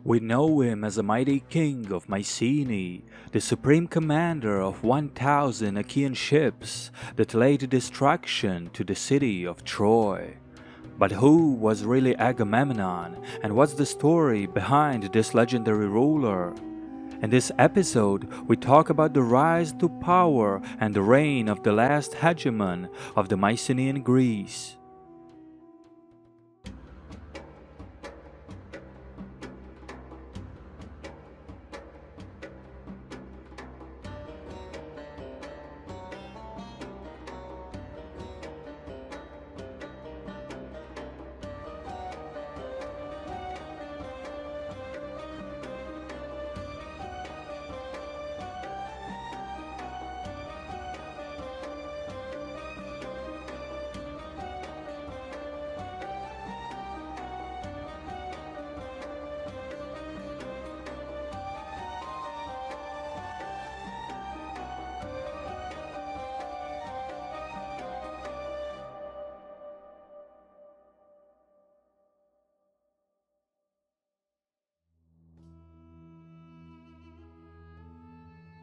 We know him as a mighty king of Mycenae, the supreme commander of 1,000 Achaean ships that laid destruction to the city of Troy. But who was really Agamemnon, and what's the story behind this legendary ruler? In this episode, we talk about the rise to power and the reign of the last hegemon of the Mycenaean Greece.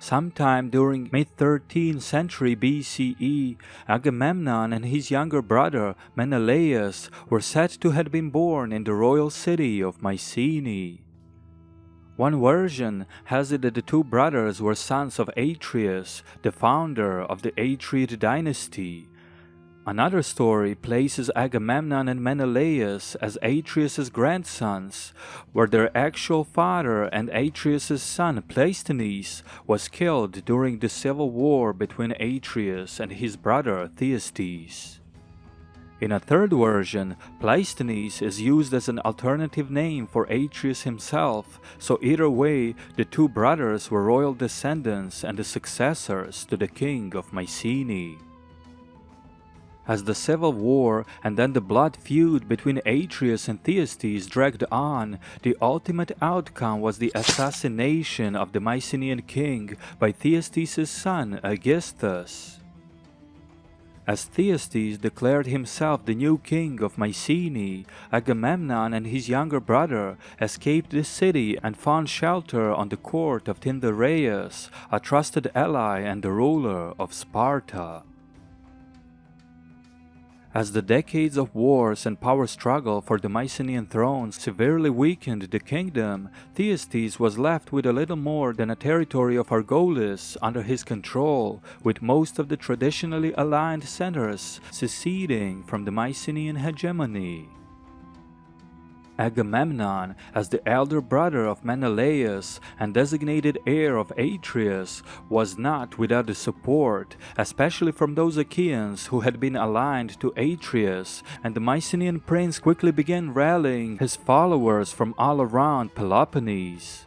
Sometime during mid-13th century BCE, Agamemnon and his younger brother Menelaus were said to have been born in the royal city of Mycenae. One version has it that the two brothers were sons of Atreus, the founder of the Achaean dynasty. Another story places Agamemnon and Menelaus as Atreus' grandsons, where their actual father and Atreus' son Pleisthenes was killed during the civil war between Atreus and his brother Thyestes. In a third version, Pleisthenes is used as an alternative name for Atreus himself, so either way, the two brothers were royal descendants and the successors to the king of Mycenae. As the civil war and then the blood feud between Atreus and Thyestes dragged on, the ultimate outcome was the assassination of the Mycenaean king by Thyestes' son Aegisthus. As Thyestes declared himself the new king of Mycenae, Agamemnon and his younger brother escaped the city and found shelter on the court of Tyndareus, a trusted ally and the ruler of Sparta. As the decades of wars and power struggle for the Mycenaean throne severely weakened the kingdom, Thyestes was left with a little more than a territory of Argolis under his control, with most of the traditionally aligned centers seceding from the Mycenaean hegemony. Agamemnon, as the elder brother of Menelaus and designated heir of Atreus, was not without the support, especially from those Achaeans who had been aligned to Atreus, and the Mycenaean prince quickly began rallying his followers from all around Peloponnese.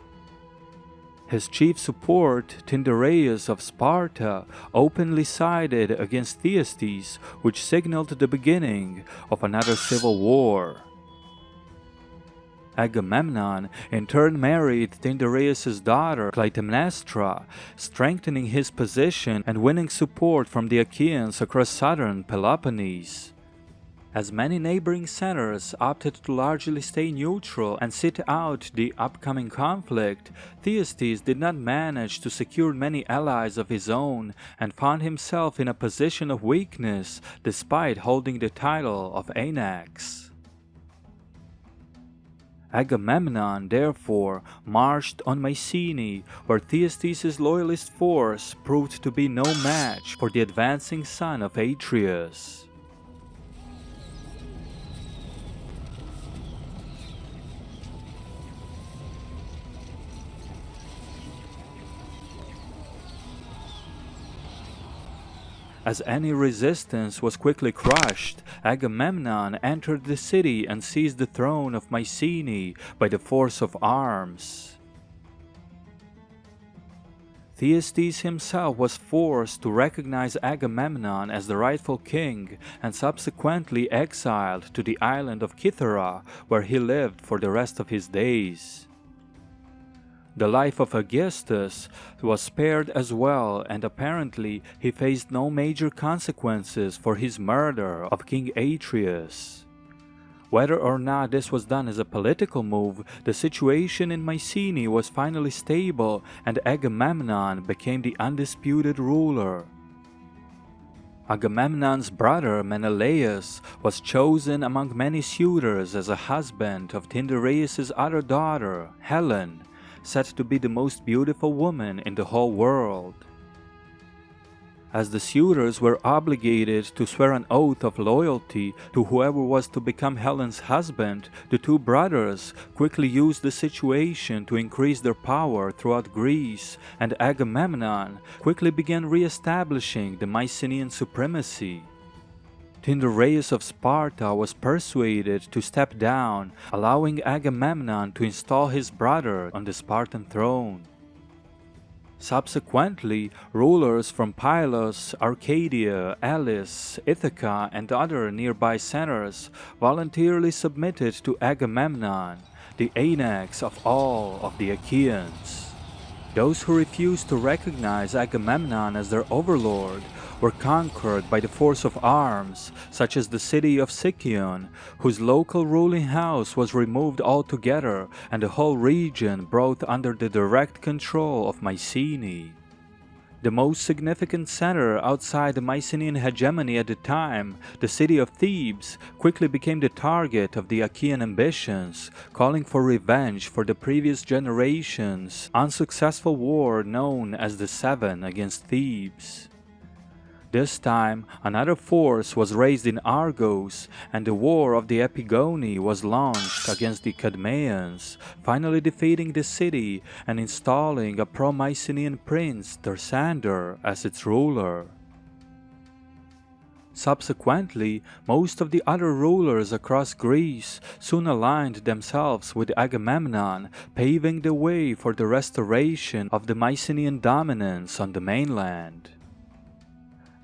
His chief support, Tyndareus of Sparta, openly sided against Thyestes, which signaled the beginning of another civil war. Agamemnon in turn married Tyndareus' daughter Clytemnestra, strengthening his position and winning support from the Achaeans across southern Peloponnese. As many neighboring centers opted to largely stay neutral and sit out the upcoming conflict, Thyestes did not manage to secure many allies of his own and found himself in a position of weakness despite holding the title of Anax. Agamemnon, therefore, marched on Mycenae, where Thyestes' loyalist force proved to be no match for the advancing son of Atreus. As any resistance was quickly crushed, Agamemnon entered the city and seized the throne of Mycenae by the force of arms. Thyestes himself was forced to recognize Agamemnon as the rightful king and subsequently exiled to the island of Cythera, where he lived for the rest of his days. The life of Aegisthus was spared as well, and apparently he faced no major consequences for his murder of King Atreus. Whether or not this was done as a political move, the situation in Mycenae was finally stable and Agamemnon became the undisputed ruler. Agamemnon's brother Menelaus was chosen among many suitors as a husband of Tyndareus' other daughter, Helen, said to be the most beautiful woman in the whole world. As the suitors were obligated to swear an oath of loyalty to whoever was to become Helen's husband, the two brothers quickly used the situation to increase their power throughout Greece, and Agamemnon quickly began re-establishing the Mycenaean supremacy. Tyndareus of Sparta was persuaded to step down, allowing Agamemnon to install his brother on the Spartan throne. Subsequently, rulers from Pylos, Arcadia, Elis, Ithaca, and other nearby centers voluntarily submitted to Agamemnon, the Anax of all of the Achaeans. Those who refused to recognize Agamemnon as their overlord were conquered by the force of arms, such as the city of Sicyon, whose local ruling house was removed altogether and the whole region brought under the direct control of Mycenae. The most significant center outside the Mycenaean hegemony at the time, the city of Thebes, quickly became the target of the Achaean ambitions, calling for revenge for the previous generation's unsuccessful war known as the Seven against Thebes. This time, another force was raised in Argos, and the War of the Epigoni was launched against the Cadmeans, finally defeating the city and installing a pro-Mycenaean prince, Thersander, as its ruler. Subsequently, most of the other rulers across Greece soon aligned themselves with Agamemnon, paving the way for the restoration of the Mycenaean dominance on the mainland.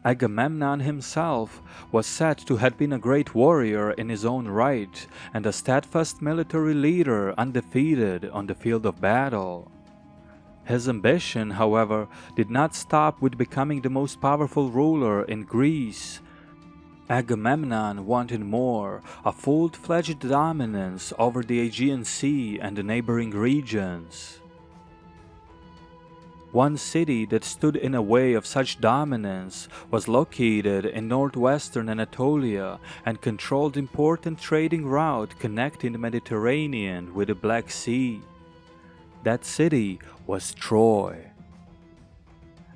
Agamemnon himself was said to have been a great warrior in his own right and a steadfast military leader undefeated on the field of battle. His ambition, however, did not stop with becoming the most powerful ruler in Greece. Agamemnon wanted more, a full-fledged dominance over the Aegean Sea and the neighboring regions. One city that stood in a way of such dominance was located in northwestern Anatolia and controlled important trading route connecting the Mediterranean with the Black Sea. That city was Troy.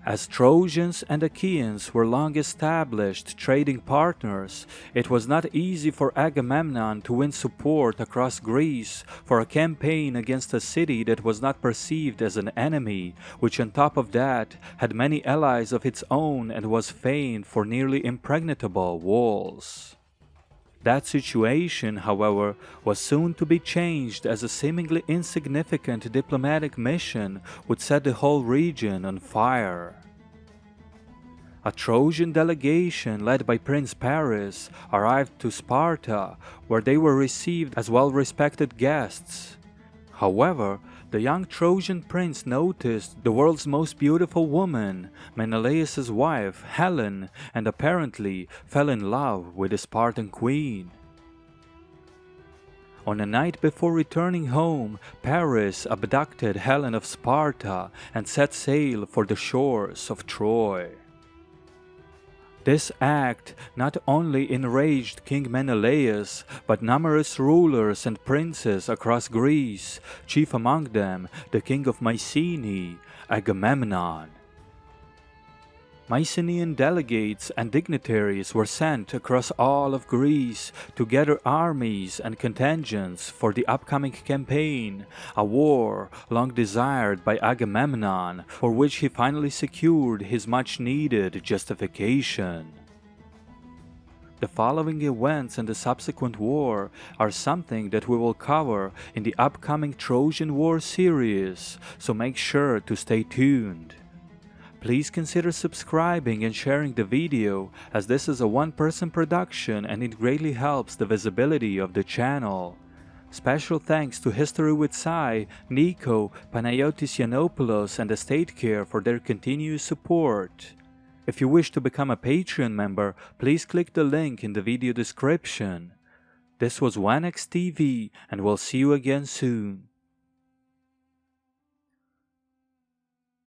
As Trojans and Achaeans were long established trading partners, it was not easy for Agamemnon to win support across Greece for a campaign against a city that was not perceived as an enemy, which on top of that had many allies of its own and was famed for nearly impregnable walls. That situation, however, was soon to be changed as a seemingly insignificant diplomatic mission would set the whole region on fire. A Trojan delegation led by Prince Paris arrived to Sparta, where they were received as well-respected guests. However, the young Trojan prince noticed the world's most beautiful woman, Menelaus' wife, Helen, and apparently fell in love with the Spartan queen. On the night before returning home, Paris abducted Helen of Sparta and set sail for the shores of Troy. This act not only enraged King Menelaus, but numerous rulers and princes across Greece, chief among them the king of Mycenae, Agamemnon. Mycenaean delegates and dignitaries were sent across all of Greece to gather armies and contingents for the upcoming campaign, a war long desired by Agamemnon, for which he finally secured his much-needed justification. The following events and the subsequent war are something that we will cover in the upcoming Trojan War series, so make sure to stay tuned. Please consider subscribing and sharing the video, as this is a one-person production and it greatly helps the visibility of the channel. Special thanks to History with Sai, Nico, Panayotis Yiannopoulos and Estate Care for their continuous support. If you wish to become a Patreon member, please click the link in the video description. This was WanaxTV, and we'll see you again soon.